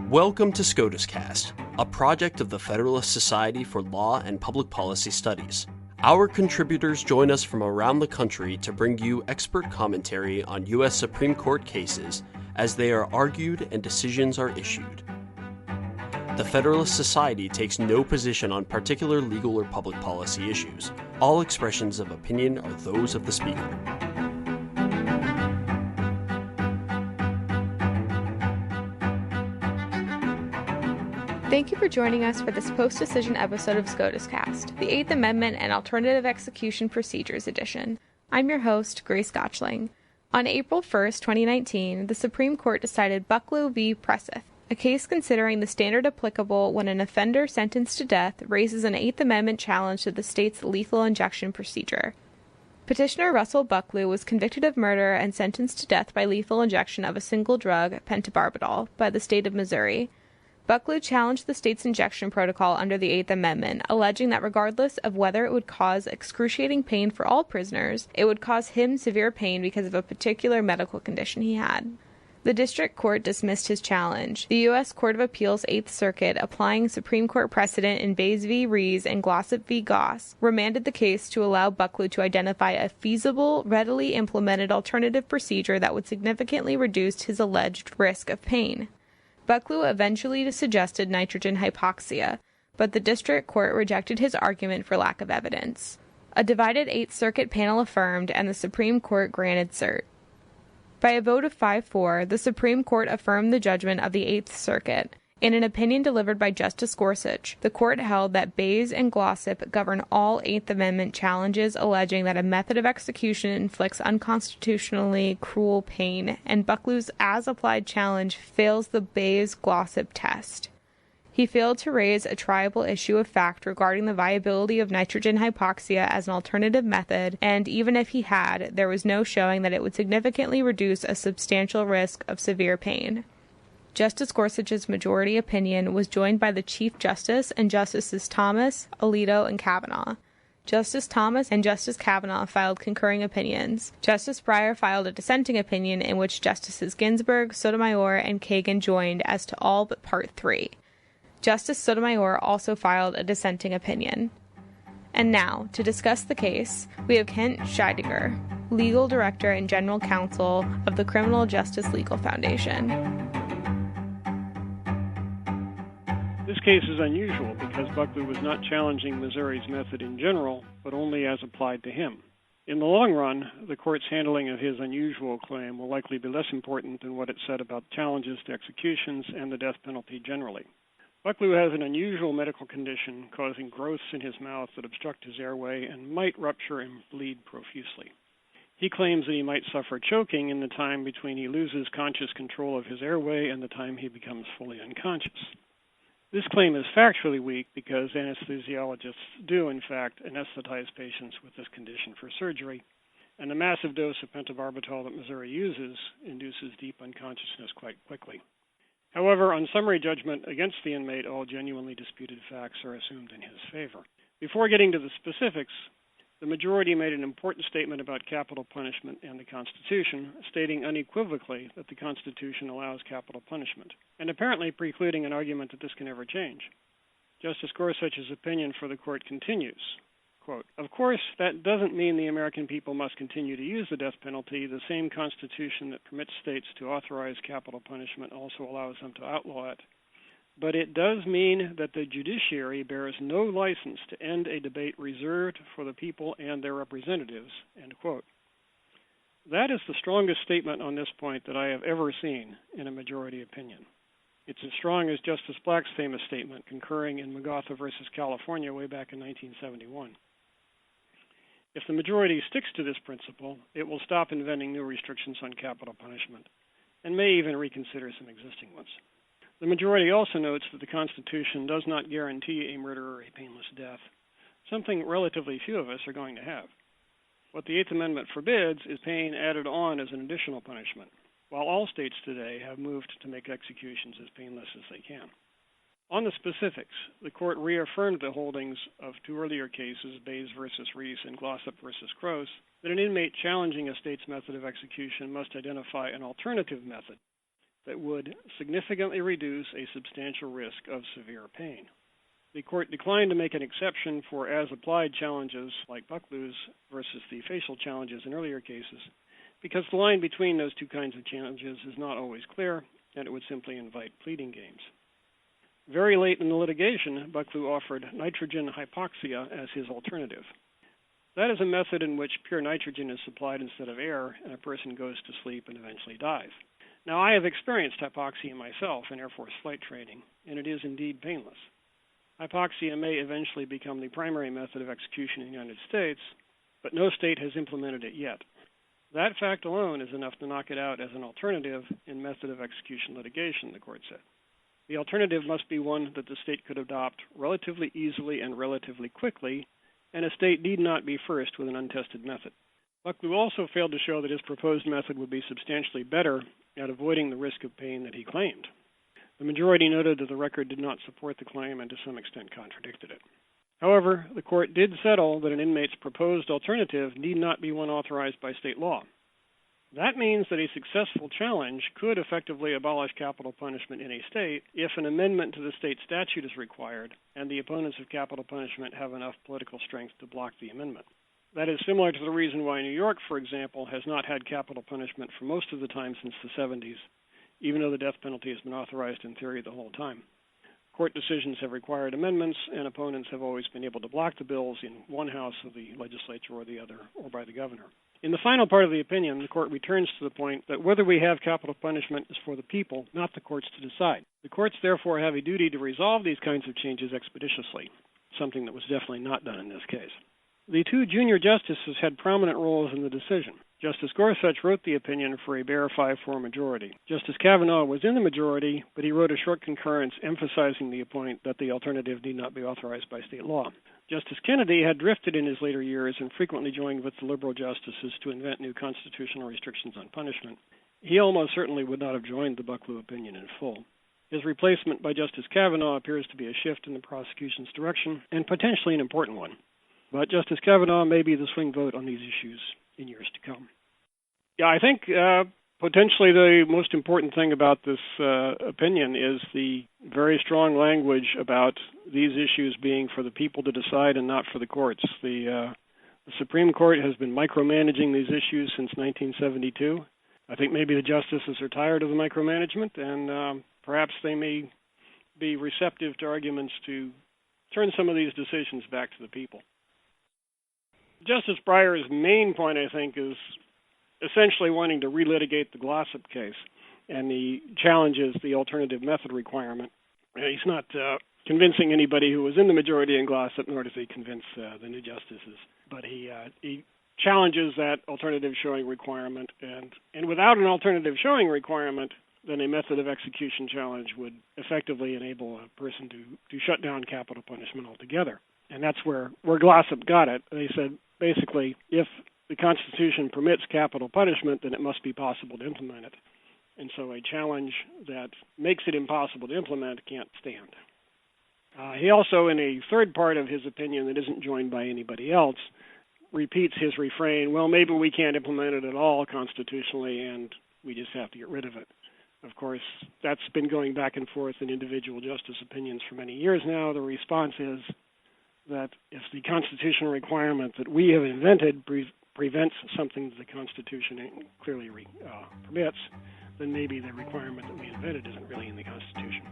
Welcome to SCOTUScast, a project of the Federalist Society for Law and Public Policy Studies. Our contributors join us from around the country to bring you expert commentary on U.S. Supreme Court cases as they are argued and decisions are issued. The Federalist Society takes no position on particular legal or public policy issues. All expressions of opinion are those of the speaker. Thank you for joining us for this post-decision episode of SCOTUScast, the Eighth Amendment and Alternative Execution Procedures Edition. I'm your host, Grace Gotchling. On April 1st, 2019, the Supreme Court decided Bucklew v. Precythe, a case considering the standard applicable when an offender sentenced to death raises an Eighth Amendment challenge to the state's lethal injection procedure. Petitioner Russell Bucklew was convicted of murder and sentenced to death by lethal injection of a single drug, pentobarbital, by the state of Missouri. Bucklew challenged the state's injection protocol under the Eighth Amendment, alleging that regardless of whether it would cause excruciating pain for all prisoners, it would cause him severe pain because of a particular medical condition he had. The district court dismissed his challenge. The U.S. Court of Appeals Eighth Circuit, applying Supreme Court precedent in Baze v. Rees and Glossip v. Goss, remanded the case to allow Bucklew to identify a feasible, readily implemented alternative procedure that would significantly reduce his alleged risk of pain. Bucklew eventually suggested nitrogen hypoxia, but the district court rejected his argument for lack of evidence. A divided Eighth Circuit panel affirmed, and the Supreme Court granted cert. By a vote of 5-4, the Supreme Court affirmed the judgment of the Eighth Circuit. In an opinion delivered by Justice Gorsuch, the court held that Baze and Glossip govern all Eighth Amendment challenges alleging that a method of execution inflicts unconstitutionally cruel pain, and Bucklew's as-applied challenge fails the Baze-Glossip test. He failed to raise a triable issue of fact regarding the viability of nitrogen hypoxia as an alternative method, and even if he had, there was no showing that it would significantly reduce a substantial risk of severe pain. Justice Gorsuch's majority opinion was joined by the Chief Justice and Justices Thomas, Alito, and Kavanaugh. Justice Thomas and Justice Kavanaugh filed concurring opinions. Justice Breyer filed a dissenting opinion in which Justices Ginsburg, Sotomayor, and Kagan joined as to all but Part 3. Justice Sotomayor also filed a dissenting opinion. And now, to discuss the case, we have Kent Scheidegger, Legal Director and General Counsel of the Criminal Justice Legal Foundation. This case is unusual because Bucklew was not challenging Missouri's method in general, but only as applied to him. In the long run, the court's handling of his unusual claim will likely be less important than what it said about challenges to executions and the death penalty generally. Bucklew has an unusual medical condition causing growths in his mouth that obstruct his airway and might rupture and bleed profusely. He claims that he might suffer choking in the time between he loses conscious control of his airway and the time he becomes fully unconscious. This claim is factually weak because anesthesiologists do, in fact, anesthetize patients with this condition for surgery, and the massive dose of pentobarbital that Missouri uses induces deep unconsciousness quite quickly. However, on summary judgment against the inmate, all genuinely disputed facts are assumed in his favor. Before getting to the specifics, the majority made an important statement about capital punishment and the Constitution, stating unequivocally that the Constitution allows capital punishment, and apparently precluding an argument that this can ever change. Justice Gorsuch's opinion for the court continues, quote, "Of course, that doesn't mean the American people must continue to use the death penalty. The same Constitution that permits states to authorize capital punishment also allows them to outlaw it. But it does mean that the judiciary bears no license to end a debate reserved for the people and their representatives," end quote. That is the strongest statement on this point that I have ever seen in a majority opinion. It's as strong as Justice Black's famous statement concurring in McGautha versus California way back in 1971. If the majority sticks to this principle, it will stop inventing new restrictions on capital punishment and may even reconsider some existing ones. The majority also notes that the Constitution does not guarantee a murderer a painless death, something relatively few of us are going to have. What the Eighth Amendment forbids is pain added on as an additional punishment, while all states today have moved to make executions as painless as they can. On the specifics, the court reaffirmed the holdings of two earlier cases, Baze versus Rees and Glossip versus Crouse, that an inmate challenging a state's method of execution must identify an alternative method that would significantly reduce a substantial risk of severe pain. The court declined to make an exception for as-applied challenges like Bucklew's versus the facial challenges in earlier cases, because the line between those two kinds of challenges is not always clear, and it would simply invite pleading games. Very late in the litigation, Bucklew offered nitrogen hypoxia as his alternative. That is a method in which pure nitrogen is supplied instead of air, and a person goes to sleep and eventually dies. Now, I have experienced hypoxia myself in Air Force flight training, and it is indeed painless. Hypoxia may eventually become the primary method of execution in the United States, but no state has implemented it yet. That fact alone is enough to knock it out as an alternative in method of execution litigation, the court said. The alternative must be one that the state could adopt relatively easily and relatively quickly, and a state need not be first with an untested method. Bucklew also failed to show that his proposed method would be substantially better at avoiding the risk of pain that he claimed. The majority noted that the record did not support the claim and to some extent contradicted it. However, the court did settle that an inmate's proposed alternative need not be one authorized by state law. That means that a successful challenge could effectively abolish capital punishment in a state if an amendment to the state statute is required and the opponents of capital punishment have enough political strength to block the amendment. That is similar to the reason why New York, for example, has not had capital punishment for most of the time since the 70s, even though the death penalty has been authorized in theory the whole time. Court decisions have required amendments, and opponents have always been able to block the bills in one house of the legislature or the other, or by the governor. In the final part of the opinion, the court returns to the point that whether we have capital punishment is for the people, not the courts to decide. The courts therefore have a duty to resolve these kinds of changes expeditiously, something that was definitely not done in this case. The two junior justices had prominent roles in the decision. Justice Gorsuch wrote the opinion for a bare 5-4 majority. Justice Kavanaugh was in the majority, but he wrote a short concurrence emphasizing the point that the alternative need not be authorized by state law. Justice Kennedy had drifted in his later years and frequently joined with the liberal justices to invent new constitutional restrictions on punishment. He almost certainly would not have joined the Bucklew opinion in full. His replacement by Justice Kavanaugh appears to be a shift in the prosecution's direction, and potentially an important one. But Justice Kavanaugh may be the swing vote on these issues in years to come. Yeah, I think potentially the most important thing about this opinion is the very strong language about these issues being for the people to decide and not for the courts. The Supreme Court has been micromanaging these issues since 1972. I think maybe the justices are tired of the micromanagement, and perhaps they may be receptive to arguments to turn some of these decisions back to the people. Justice Breyer's main point, I think, is essentially wanting to relitigate the Glossip case and the challenges the alternative method requirement. He's not convincing anybody who was in the majority in Glossip, nor does he convince the new justices. But he challenges that alternative showing requirement, and without an alternative showing requirement, then a method of execution challenge would effectively enable a person to shut down capital punishment altogether. And that's where Glossip got it. They said, basically, if the Constitution permits capital punishment, then it must be possible to implement it. And so a challenge that makes it impossible to implement can't stand. He also, in a third part of his opinion that isn't joined by anybody else, repeats his refrain, well, maybe we can't implement it at all constitutionally, and we just have to get rid of it. Of course, that's been going back and forth in individual justice opinions for many years now. The response is that if the constitutional requirement that we have invented prevents something that the Constitution clearly permits, then maybe the requirement that we invented isn't really in the Constitution.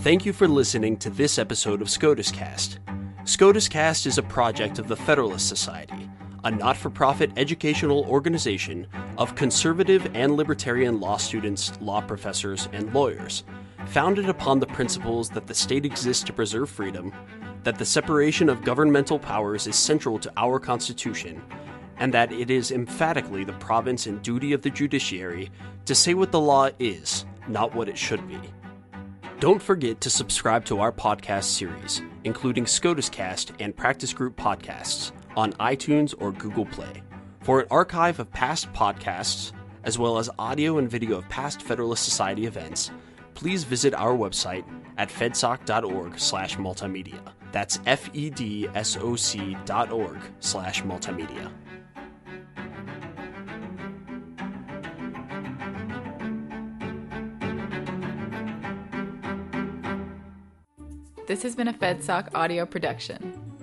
Thank you for listening to this episode of SCOTUScast. SCOTUScast is a project of the Federalist Society, a not-for-profit educational organization of conservative and libertarian law students, law professors, and lawyers, founded upon the principles that the state exists to preserve freedom, that the separation of governmental powers is central to our Constitution, and that it is emphatically the province and duty of the judiciary to say what the law is, not what it should be. Don't forget to subscribe to our podcast series, including SCOTUScast and Practice Group podcasts, on iTunes or Google Play. For an archive of past podcasts, as well as audio and video of past Federalist Society events, please visit our website at fedsoc.org/multimedia. That's fedsoc.org/multimedia. This has been a FedSoc audio production.